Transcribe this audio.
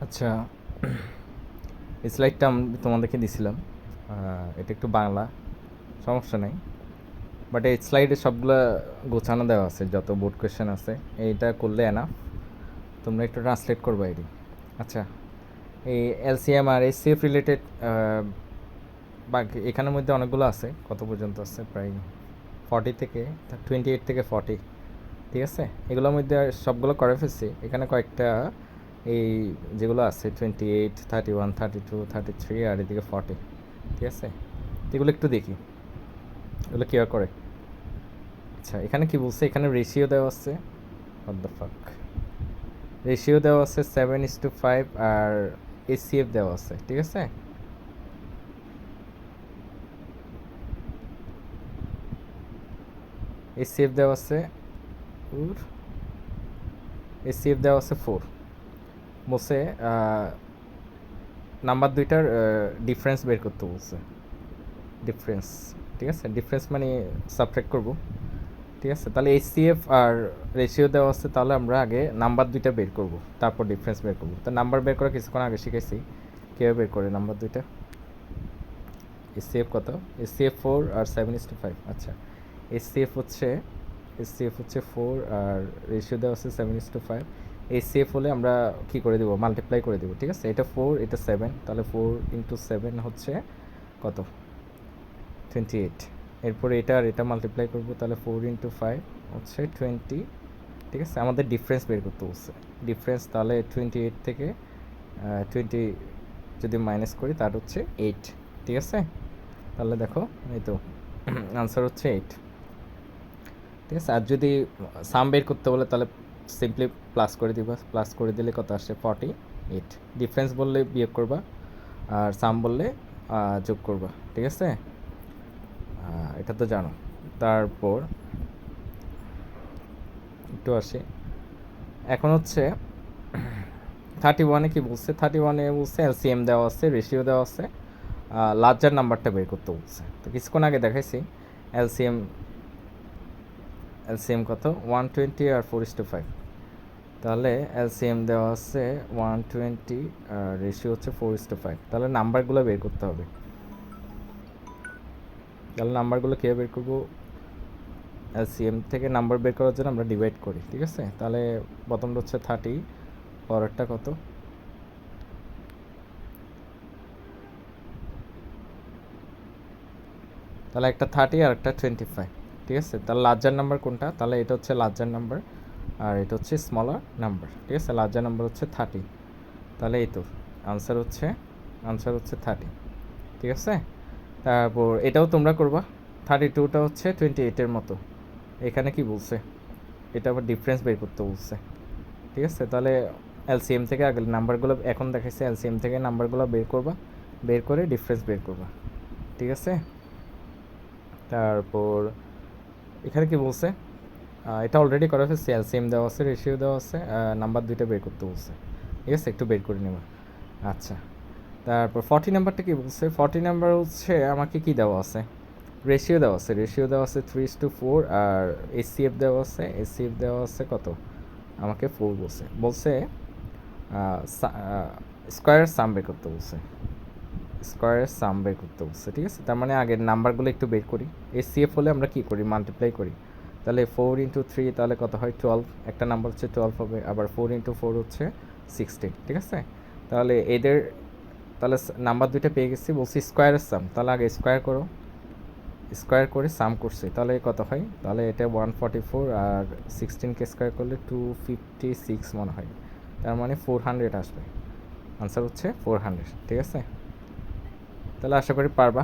আচ্ছা, এই স্লাইডটা আমি তোমাদেরকে দিছিলাম। এটা একটু বাংলা, সমস্যা নেই। বাট এই স্লাইডে সবগুলো গোছানো দেওয়া আছে, যত বোর্ড কোয়েশ্চেন আছে। এইটা করলে এনাফ, তোমরা একটু ট্রান্সলেট করবো এটি। আচ্ছা, এই এলসিএম আর এসসিএফ রিলেটেড বাকি এখানের মধ্যে অনেকগুলো আছে। কত পর্যন্ত আছে? প্রায় 40 থেকে 28 থেকে 40, ঠিক আছে। এগুলোর মধ্যে সবগুলো করে ফেলছি। এখানে কয়েকটা এই যেগুলো আছে 28, 31, 32, 33 আর এদিকে 40, ঠিক আছে। এগুলো একটু দেখি এগুলো কী করে। আচ্ছা, এখানে কি বলছে? এখানে রেশিও দেওয়া আছে। হোয়াট দ্য ফাক, রেশিও দেওয়া আছে 7:5 আর এসিএফ দেওয়া আছে, ঠিক আছে। এসিএফ দেওয়া আছে এসিএফ দেওয়া আছে 4। বলছে নাম্বার দুইটার ডিফারেন্স বের করতে বলছে। ডিফারেন্স, ঠিক আছে। ডিফারেন্স মানে সাবট্রাক্ট করব, ঠিক আছে। তাহলে এইচসিএফ আর রেশিও দেওয়া আছে, তাহলে আমরা আগে নাম্বার দুইটা বের করব, তারপর ডিফারেন্স বের করব। তো নাম্বার বের করা কিছুক্ষণ আগে শিখেছি, কীভাবে বের করে নাম্বার দুইটা। এইচসিএফ কত? এইচসিএফ 4 আর 7:5। আচ্ছা, এইচসিএফ হচ্ছে 4 আর রেশিও দেওয়া আছে 7:5। এইচসিএফ হলে আমরা কী করে দেবো? মাল্টিপ্লাই করে দেবো, ঠিক আছে। এটা 4, এটা 7, তাহলে 4 × 7 হচ্ছে কত? 28। এরপরে এটা আর এটা মাল্টিপ্লাই করবো, তাহলে 4 × 5 হচ্ছে 20, ঠিক আছে। আমাদের ডিফারেন্স বের করতে বলছে। ডিফারেন্স তাহলে 28 থেকে 20 যদি মাইনাস করি, তার হচ্ছে 8, ঠিক আছে। তাহলে দেখো, এই তো আনসার হচ্ছে 8, ঠিক আছে। আর যদি সাম বের করতে বলে, তাহলে সিম্পলি প্লাস করে দিবা। প্লাস করে দিলে কত আসে? 48। ডিফারেন্স বললে বিয়োগ করবা, আর সাম বললে যোগ করবা, ঠিক আছে। এটা তো জানো। তারপর একটু আসি, এখন হচ্ছে 31-এ কী বলছে? 31-এ বলছে এলসিএম দেওয়া আছে, রেশিও দেওয়া আছে, লার্জার নাম্বারটা বের করতে বলছে। তো কিছুক্ষণ আগে দেখাইছি এলসিএম এলসিএম কত? 120 আর 4:5। তাহলে এলসিএম দেওয়া আছে 120 আর রেশিও হচ্ছে 4:5। তাহলে নাম্বারগুলো বের করতে হবে। তাহলে নাম্বারগুলো কীভাবে বের করবো? এলসিএম থেকে নাম্বার বের করার জন্য আমরা ডিভাইড করি, ঠিক আছে। তাহলে প্রথমটা হচ্ছে 30, পরেরটা কত? তাহলে একটা 30 আর একটা 25, ঠিক আছে। তাহলে লার্জার নাম্বার কোনটা? তাহলে এটা হচ্ছে লার্জার নাম্বার, আর এটা হচ্ছে স্মলার নাম্বার, ঠিক আছে। লার্জার নাম্বার হচ্ছে 30, তাহলে এই তো আনসার হচ্ছে 30, ঠিক আছে। তারপর এটাও তোমরা করবা। 32টা হচ্ছে 28-এর মতো। এখানে কি বলছে? এটা আবার ডিফারেন্স বের করতে বলছে, ঠিক আছে। তাহলে এলসিএম থেকে আগে নাম্বারগুলো এখন দেখাইছে, এলসিএম থেকে নাম্বারগুলো বের করবা, বের করে ডিফারেন্স বের করবা, ঠিক আছে। তারপর এখানে কি বলছে? এটা অলরেডি করা হয়েছে। এলসিএম দেওয়া আছে, রেশিও দেওয়া আছে, নাম্বার দুইটা বের করতে বলছে, ঠিক আছে। একটু বের করে নেবা। আচ্ছা, তারপর 40 নাম্বারটা কী বলছে? 40 নাম্বার হচ্ছে আমাকে কি দেওয়া আছে? রেশিও দেওয়া আছে। রেশিও দেওয়া আছে 3:4 আর এসিএফ দেওয়া আছে কত? আমাকে 4 বলছে। স্কোয়ারের সাম বের করতে বলছে। স্কোয়ারের সাম বের করতে বলছে, ঠিক আছে। তার মানে আগের নাম্বারগুলো একটু বের করি। এসিএফ হলে আমরা কী করি? মাল্টিপ্লাই করি। তাহলে 4 × 3 তাহলে কত হয়? 12। একটা নাম্বার হচ্ছে 12 হবে। আবার 4 × 4 হচ্ছে 16, ঠিক আছে। তাহলে এদের তাহলে নাম্বার দুইটা পেয়ে গেছি। বলছি স্কোয়ারের সাম, তাহলে আগে স্কোয়ার করো। স্কোয়ার করে সাম করছি, তাহলে কত হয়? তাহলে এটা 144 আর 16কে স্কোয়ার করলে 256 মনে হয়। তার মানে 400 আসবে। আনসার হচ্ছে 400, ঠিক আছে। তাহলে আশা করি পারবা।